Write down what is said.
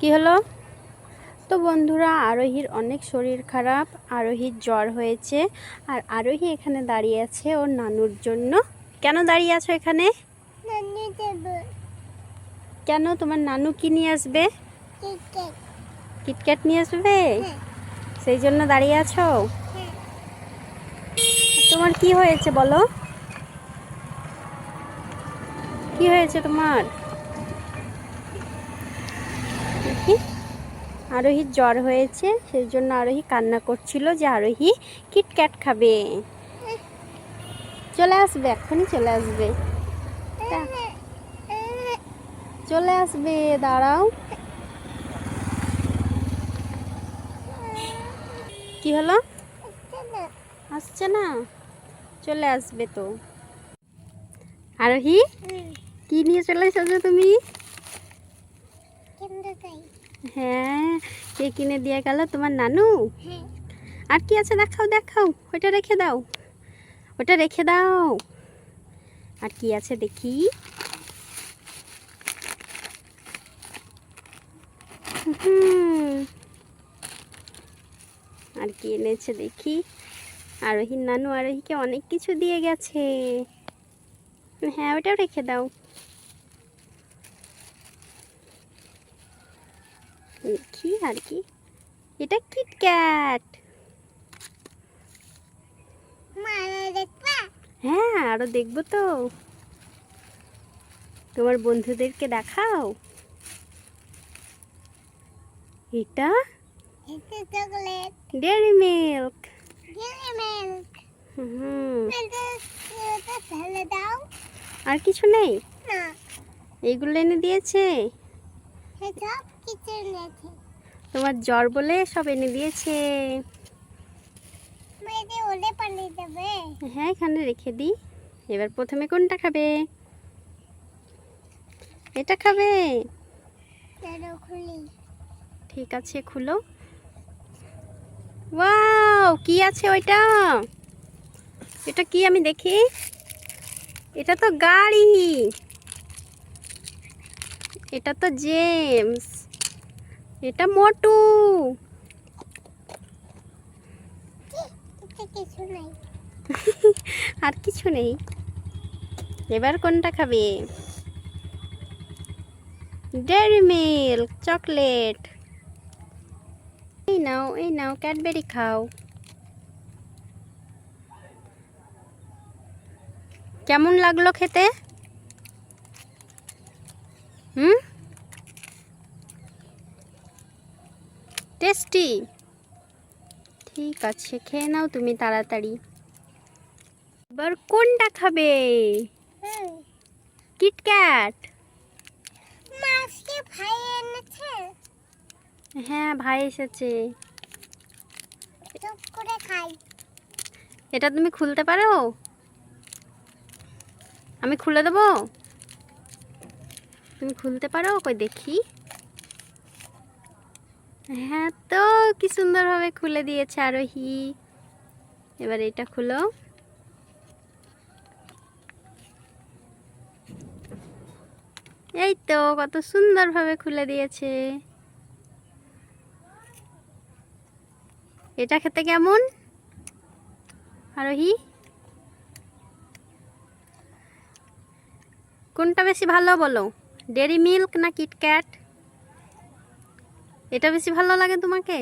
কি হলো? তো বন্ধুরা, আরোহীর অনেক শরীর খারাপ, আরোহীর জ্বর হয়েছে। আর আরোহী এখানে দাঁড়িয়ে আছে ওর নানুর জন্য। কেন দাঁড়িয়ে আছো এখানে? কেন, তোমার নানু কি নিয়ে আসবে? কিটক্যাট নিয়ে আসবে, সেই জন্য দাঁড়িয়ে আছো? তোমার কি হয়েছে বলো, কি হয়েছে তোমার? দেখি, আরোহীর জ্বর হয়েছে, সেই জন্য আরোহী কান্না করছিল যে আরোহী কিটক্যাট খাবে। চলে আসবে, এক্ষুনি চলে আসবে, চলে আসবে, দাঁড়াও। কি হলো? আসছে না? চলে আসবে তো। আরোহী, কি নিয়ে চলে এসেছো তুমি? হ্যাঁ, কে কিনে দিয়ে গেল? তোমার নানু? আর কি আছে দেখাও, দেখাও, ওটা রেখে দাও, ওটা রেখে দাও। আর কি আছে দেখি? আর কি এনেছে দেখি? আরোহীর নানু আরোহীকে অনেক কিছু দিয়ে গেছে। হ্যাঁ, ওটাও রেখে দাও। দেখি আর কি, এটা কিটক্যাট। হ্যাঁ, আরো দেখবো তো। তোমার বন্ধুদেরকে দেখাও। এটা চকলেট, ডেয়ারি মিল্ক। আর কিছু নেই? এইগুলো এনে দিয়েছে। তোমার জ্বর বলে সব এনে দিয়েছে। হ্যাঁ, এখানে রেখে দিই। এবার প্রথমে কোনটা খাবে? এটা খাবে? ঠিক আছে, খুলো। ওয়াও, কি আছে ওইটা? এটা কি আমি দেখি? এটা তো গাড়ি, এটা তো জেমস, এটা মোটু। আর কিছু নেই। এবার কোনটা খাবে? Dairy milk, chocolate. এই নাও, এই নাও, ক্যাডবেরি খাও। কেমন লাগলো খেতে? টেস্টি? ঠিক আছে, খেয়ে নাও তুমি তাড়াতাড়ি। এবার কোনটা খাবে? কিটক্যাট। হ্যাঁ, ভাই এসেছে। এটা তুমি খুলতে পারো? আমি খুলে দেবো? তুমি খুলতে পারো? কই দেখি। হ্যাঁ, তো কি সুন্দরভাবে খুলে দিয়েছে আরোহী। এবার এটা খুলো। এই তো, কত সুন্দরভাবে খুলে দিয়েছে। এটা খেতে কেমন আরোহী? কোনটা বেশি ভালো বলো, ডেয়ারি মিল্ক না কিটক্যাট? এটা বেশি ভালো লাগে তোমাকে?